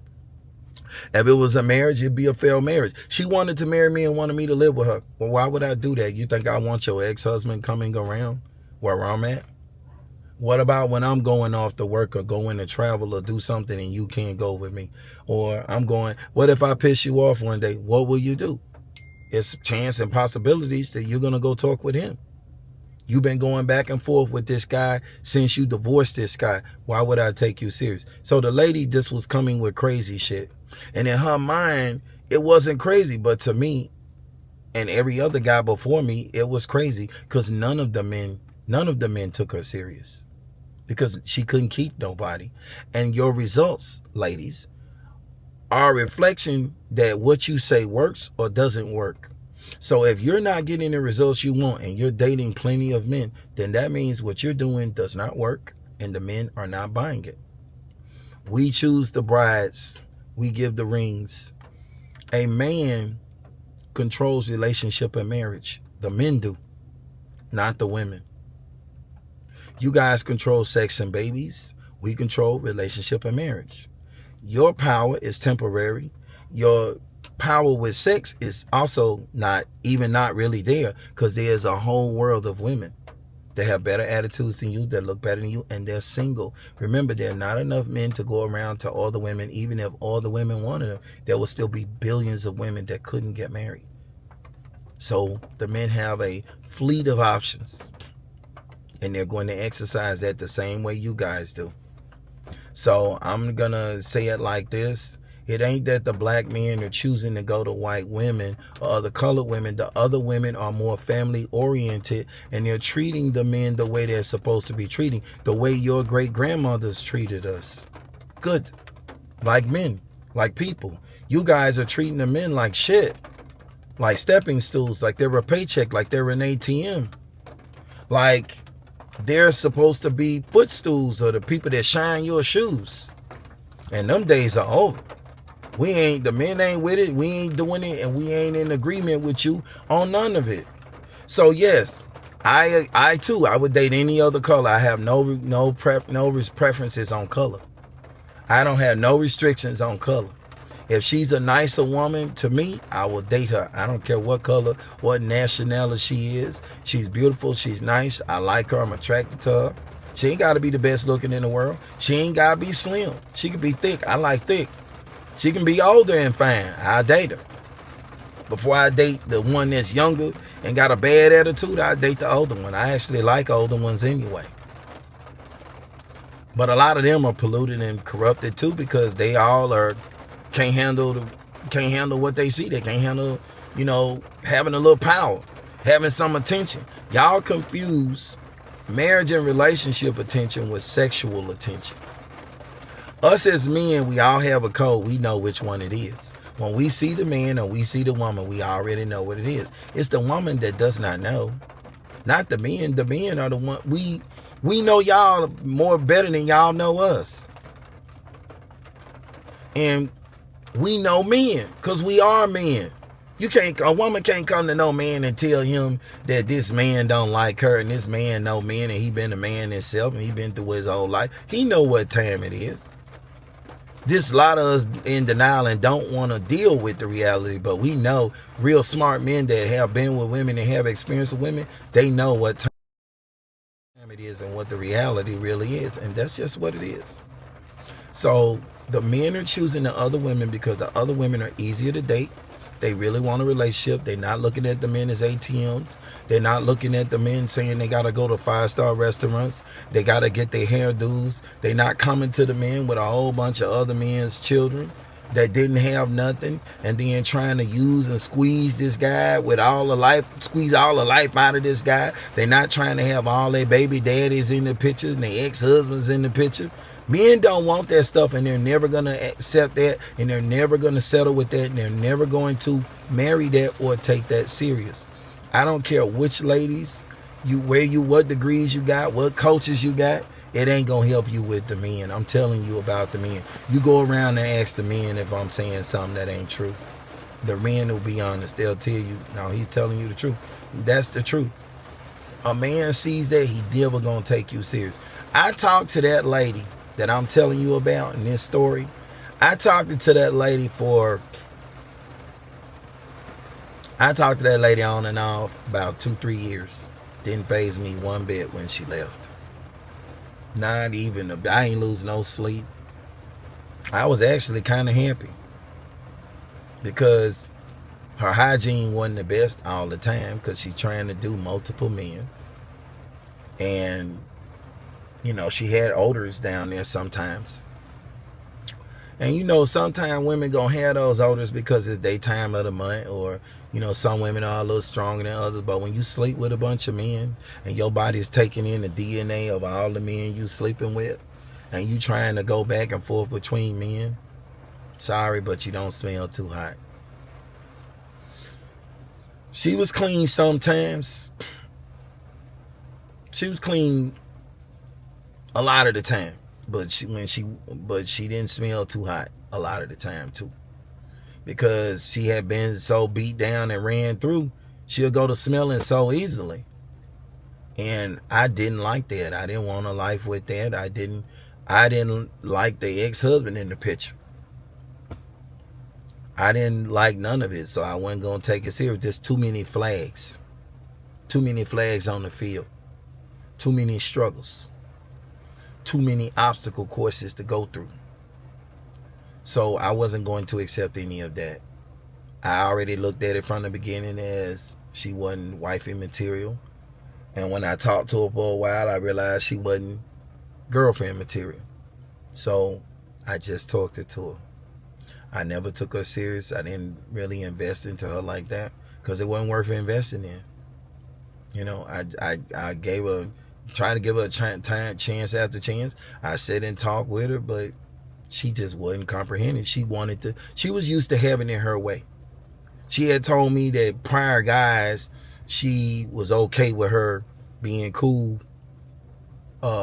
If it was a marriage, it'd be a failed marriage. She wanted to marry me and wanted me to live with her. Well, why would I do that? You think I want your ex-husband coming around where I'm at? What about when I'm going off to work or going to travel or do something and you can't go with me? Or what if I piss you off one day? What will you do? It's chance and possibilities that you're going to go talk with him. You've been going back and forth with this guy since you divorced this guy. Why would I take you serious? So the lady just was coming with crazy shit. And in her mind, it wasn't crazy. But to me and every other guy before me, it was crazy, because none of the men took her serious, because she couldn't keep nobody. And your results, ladies, are a reflection that what you say works or doesn't work. So if you're not getting the results you want and you're dating plenty of men, then that means what you're doing does not work and the men are not buying it. We choose the brides. We give the rings. A man controls relationship and marriage. The men do, not the women. You guys control sex and babies. We control relationship and marriage. Your power is temporary. Your power with sex is also not really there, because there's a whole world of women that have better attitudes than you, that look better than you, and they're single. Remember, there are not enough men to go around to all the women. Even if all the women wanted them, there will still be billions of women that couldn't get married. So the men have a fleet of options, and they're going to exercise that the same way you guys do. So I'm going to say it like this. It ain't that the black men are choosing to go to white women or other colored women. The other women are more family oriented, and they're treating the men the way they're supposed to be treating, the way your great grandmothers treated us. Good. Like men, like people. You guys are treating the men like shit, like stepping stools, like they're a paycheck, like they're an ATM. Like they're supposed to be footstools or the people that shine your shoes. And them days are over. The men ain't with it, we ain't doing it, and we ain't in agreement with you on none of it. So yes, I too, I would date any other color. I have no preferences on color. I don't have no restrictions on color. If she's a nicer woman to me, I will date her. I don't care what color, what nationality she is. She's beautiful, she's nice, I like her, I'm attracted to her. She ain't got to be the best looking in the world. She ain't got to be slim. She can be thick. I like thick. She can be older and fine. I'll date her. Before I date the one that's younger and got a bad attitude, I date the older one. I actually like older ones anyway. But a lot of them are polluted and corrupted too, because they all can't handle what they see. They can't handle, having a little power, having some attention. Y'all confuse marriage and relationship attention with sexual attention. Us as men, we all have a code. We know which one it is. When we see the man or we see the woman, we already know what it is. It's the woman that does not know, not the men. The men are the one. We know y'all more better than y'all know us. And we know men because we are men. A woman can't come to no man and tell him that this man don't like her and this man know men and he been a man himself and he been through his whole life. He know what time it is. This lot of us in denial and don't want to deal with the reality, but we know real smart men that have been with women and have experience with women, they know what time it is and what the reality really is, and that's just what it is. So the men are choosing the other women because the other women are easier to date. They really want a relationship. They're not looking at the men as ATMs. They're not looking at the men saying they got to go to 5-star restaurants. They got to get their hairdos. They're not coming to the men with a whole bunch of other men's children. that didn't have nothing, and then trying to use and squeeze this guy with all the life, squeeze all the life out of this guy. They're not trying to have all their baby daddies in the picture and their ex-husbands in the picture. Men don't want that stuff, and they're never going to accept that, and they're never going to settle with that, and they're never going to marry that or take that serious. I don't care which ladies, what degrees you got, what coaches you got. It ain't gonna help you with the men. I'm telling you about the men. You go around and ask the men if I'm saying something that ain't true. The men will be honest. They'll tell you, no, he's telling you the truth. That's the truth. A man sees that, he never gonna take you serious. I talked to that lady that I'm telling you about in this story. I talked to that lady on and off about 2-3 years. Didn't faze me one bit when she left. Not even, I ain't lose no sleep. I was actually kind of happy because her hygiene wasn't the best all the time because she's trying to do multiple men. And, you know, she had odors down there sometimes. And, you know, sometimes women gonna have those odors because it's their time of the month, or, you know, some women are a little stronger than others. But when you sleep with a bunch of men and your body's taking in the DNA of all the men you sleeping with, and you trying to go back and forth between men, sorry, but you don't smell too hot. She was clean sometimes. She was clean a lot of the time. But she didn't smell too hot a lot of the time too, because she had been so beat down and ran through. She'll go to smelling so easily, and I didn't like that. I didn't want a life with that. I didn't like the ex-husband in the picture. I didn't like none of it, so I wasn't gonna take it serious. Just too many flags on the field, too many struggles. Too many obstacle courses to go through. So I wasn't going to accept any of that. I already looked at it from the beginning as she wasn't wifey material. And when I talked to her for a while, I realized she wasn't girlfriend material. So I just talked her to her. I never took her serious. I didn't really invest into her like that because it wasn't worth investing in. You know, I gave her, trying to give her a chance after chance. I sat and talked with her, but she just wasn't comprehending. She was used to having it her way. She had told me that prior guys, she was okay with her being cool,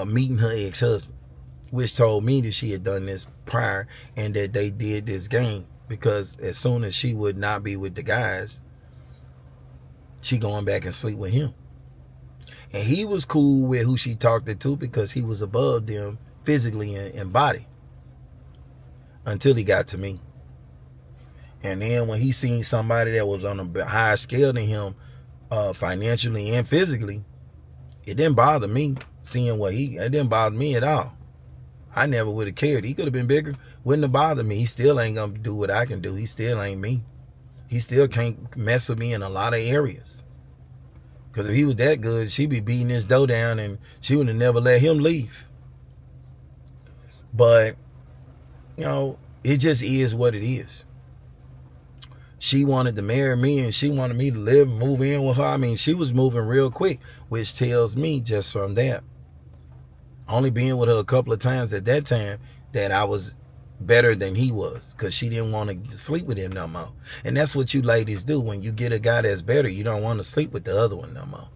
meeting her ex-husband, which told me that she had done this prior and that they did this game, because as soon as she would not be with the guys, she going back and sleep with him. And he was cool with who she talked to because he was above them physically and body, until he got to me. And then when he seen somebody that was on a higher scale than him, financially and physically, it didn't bother me seeing it didn't bother me at all. I never would have cared. He could have been bigger. Wouldn't have bothered me. He still ain't going to do what I can do. He still ain't me. He still can't mess with me in a lot of areas. Because if he was that good, she'd be beating his dough down and she would have never let him leave. But, you know, it just is what it is. She wanted to marry me and she wanted me to live and move in with her. I mean, she was moving real quick, which tells me just from that, only being with her a couple of times at that time, that I was better than he was, because she didn't want to sleep with him no more. And that's what you ladies do. When you get a guy that's better, you don't want to sleep with the other one no more.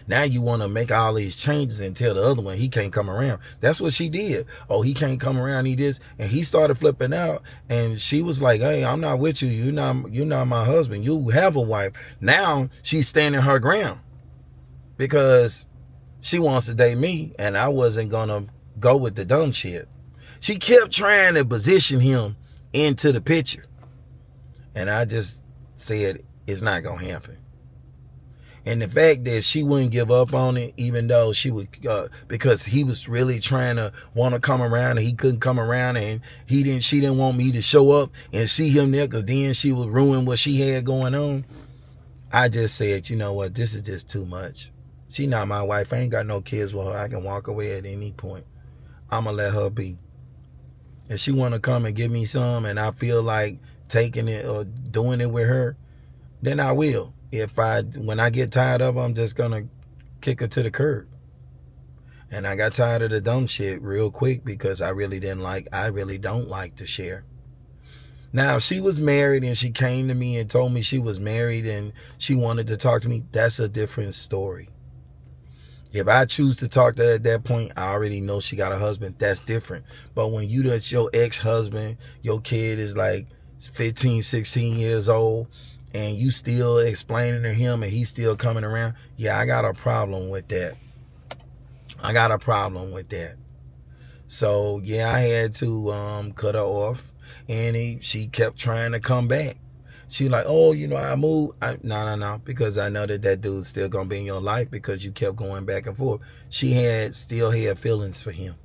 Now you want to make all these changes and tell the other one he can't come around. That's what she did. Oh, he can't come around, he this. And he started flipping out, and she was like, hey, I'm not with you. You're not my husband. You have a wife. Now she's standing her ground because she wants to date me, and I wasn't going to go with the dumb shit. She kept trying to position him into the picture. And I just said, it's not going to happen. And the fact that she wouldn't give up on it, even though she would, because he was really trying to want to come around and he couldn't come around, and she didn't want me to show up and see him there, because then she would ruin what she had going on. I just said, you know what, this is just too much. She not my wife. I ain't got no kids with her. I can walk away at any point. I'm going to let her be. If she want to come and give me some and I feel like taking it or doing it with her, then I will. When I get tired of her, I'm just going to kick her to the curb. And I got tired of the dumb shit real quick because I really don't like to share. Now, if she was married and she came to me and told me she was married and she wanted to talk to me, that's a different story. If I choose to talk to her at that point, I already know she got a husband. That's different. But when that's your ex-husband, your kid is like 15, 16 years old, and you still explaining to him and he's still coming around, yeah, I got a problem with that. So, yeah, I had to cut her off, and she kept trying to come back. She like, oh, I moved. No, because I know that dude's still going to be in your life because you kept going back and forth. She still had feelings for him.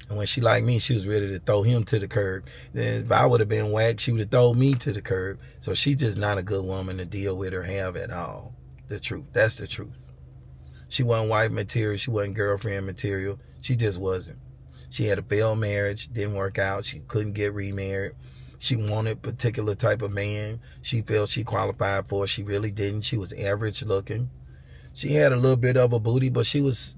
And when she liked me, she was ready to throw him to the curb. Then if I would have been whacked, she would have thrown me to the curb. So she's just not a good woman to deal with or have at all. The truth. That's the truth. She wasn't wife material. She wasn't girlfriend material. She just wasn't. She had a failed marriage. Didn't work out. She couldn't get remarried. She wanted a particular type of man she felt she qualified for. She really didn't. She was average looking. She had a little bit of a booty, but she was,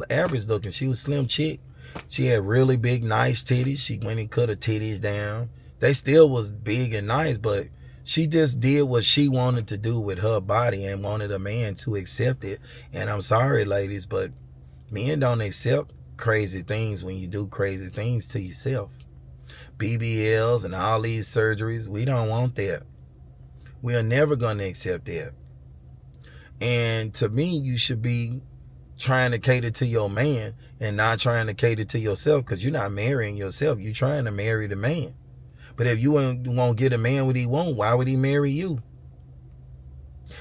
average looking. She was slim chick. She had really big, nice titties. She went and cut her titties down. They still was big and nice, but she just did what she wanted to do with her body and wanted a man to accept it. And I'm sorry, ladies, but men don't accept crazy things when you do crazy things to yourself. BBLs and all these surgeries, we don't want that. We are never going to accept that. And to me, you should be trying to cater to your man and not trying to cater to yourself, because you're not marrying yourself. You're trying to marry the man. But if you won't get a man what he want, why would he marry you?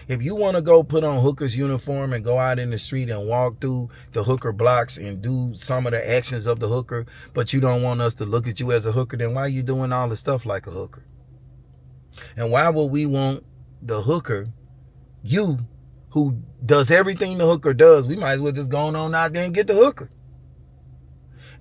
If you want to go put on hooker's uniform and go out in the street and walk through the hooker blocks and do some of the actions of the hooker, but you don't want us to look at you as a hooker, then why are you doing all the stuff like a hooker? And why would we want the hooker, you, who does everything the hooker does? We might as well just go on out there and get the hooker.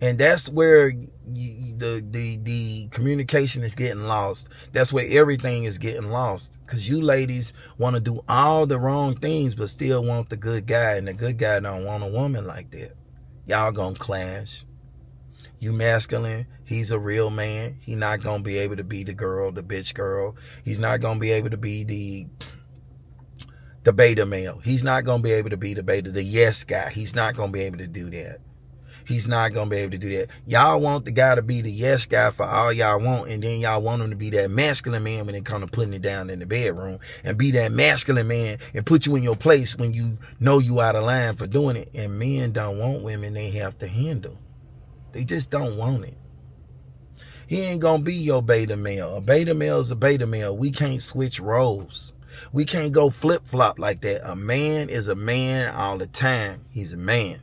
And that's where the communication is getting lost. That's where everything is getting lost. Because you ladies want to do all the wrong things, but still want the good guy. And the good guy don't want a woman like that. Y'all gonna clash. You masculine. He's a real man. He not gonna be able to be the girl, the bitch girl. He's not gonna be able to be the beta male. He's not gonna be able to be the yes guy. He's not gonna be able to do that. He's not going to be able to do that. Y'all want the guy to be the yes guy for all y'all want, and then y'all want him to be that masculine man when it comes to putting it down in the bedroom, and be that masculine man and put you in your place when you know you out of line for doing it. And men don't want women they have to handle. They just don't want it. He ain't going to be your beta male. A beta male is a beta male. We can't switch roles. We can't go flip-flop like that. A man is a man all the time. He's a man.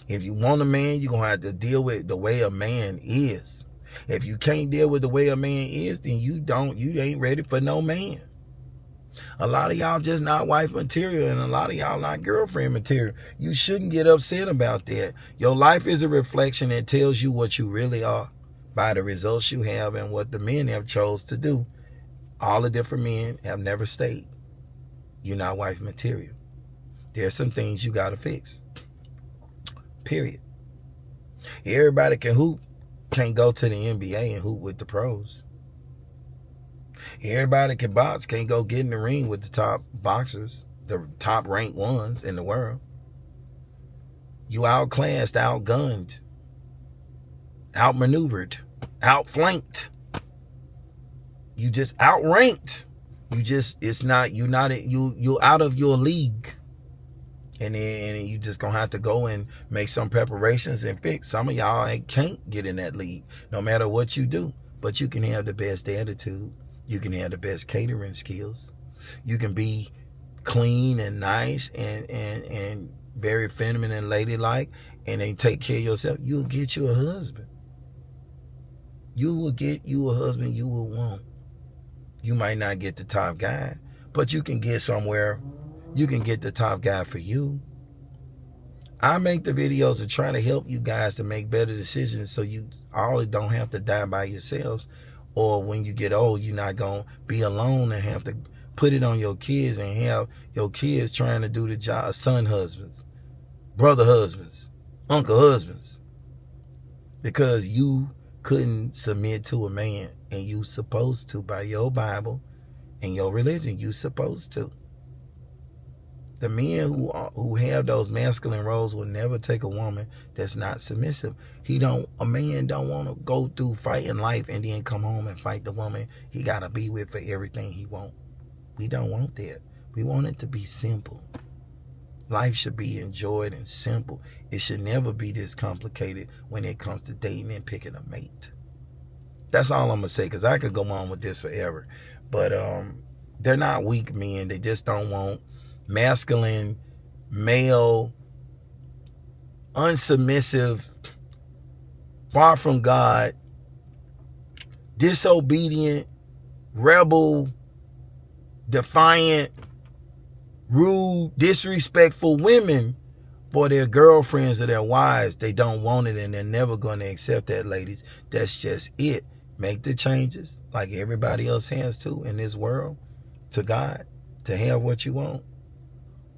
If you want a man, you're going to have to deal with the way a man is. If you can't deal with the way a man is, then you ain't ready for no man. A lot of y'all just not wife material, and a lot of y'all not girlfriend material. You shouldn't get upset about that. Your life is a reflection that tells you what you really are by the results you have and what the men have chose to do. All the different men have never stayed. You're not wife material. There's some things you got to fix. Period. Everybody can hoop, can't go to the NBA and hoop with the pros. Everybody can box, can't go get in the ring with the top boxers, the top ranked ones in the world. You outclassed, outgunned, outmaneuvered, outflanked. You just outranked. You're out of your league. And then you just gonna have to go and make some preparations and fix. Some of y'all can't get in that league, no matter what you do. But you can have the best attitude. You can have the best catering skills. You can be clean and nice and very feminine and ladylike, and then take care of yourself. You'll get you a husband. You will get you a husband you will want. You might not get the top guy, but you can get somewhere. You can get the top guy for you. I make the videos to try to help you guys to make better decisions so you all don't have to die by yourselves. Or when you get old, you're not going to be alone and have to put it on your kids and have your kids trying to do the job, son husbands, brother husbands, uncle husbands. Because you couldn't submit to a man, and you supposed to by your Bible and your religion. You supposed to. The men who have those masculine roles will never take a woman that's not submissive. A man don't want to go through fighting life and then come home and fight the woman he got to be with for everything he want. We don't want that. We want it to be simple. Life should be enjoyed and simple. It should never be this complicated when it comes to dating and picking a mate. That's all I'm going to say, because I could go on with this forever. But they're not weak men. They just don't want masculine, male, unsubmissive, far from God, disobedient, rebel, defiant, rude, disrespectful women for their girlfriends or their wives. They don't want it, and they're never going to accept that, ladies. That's just it. Make the changes like everybody else has to in this world to God to have what you want,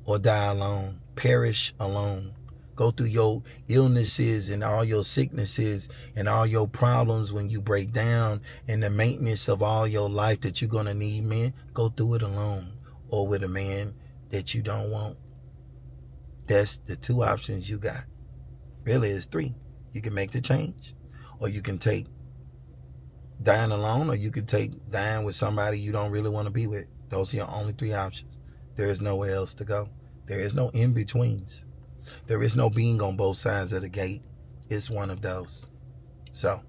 or die alone, perish alone. Go through your illnesses and all your sicknesses and all your problems when you break down, and the maintenance of all your life that you're going to need, man. Go through it alone or with a man that you don't want. That's the two options you got. Really, it's three. You can make the change, or you can take dying alone, or you can take dying with somebody you don't really want to be with. Those are your only three options. There is nowhere else to go. There is no in-betweens. There is no being on both sides of the gate. It's one of those. So,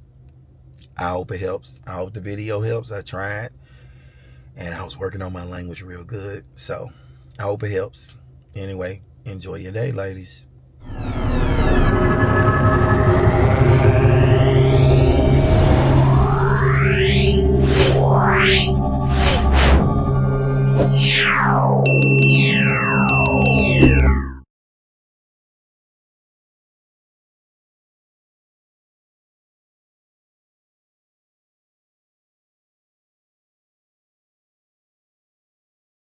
I hope it helps. I hope the video helps. I tried, and I was working on my language real good. So, I hope it helps. Anyway, enjoy your day, ladies. Yeah.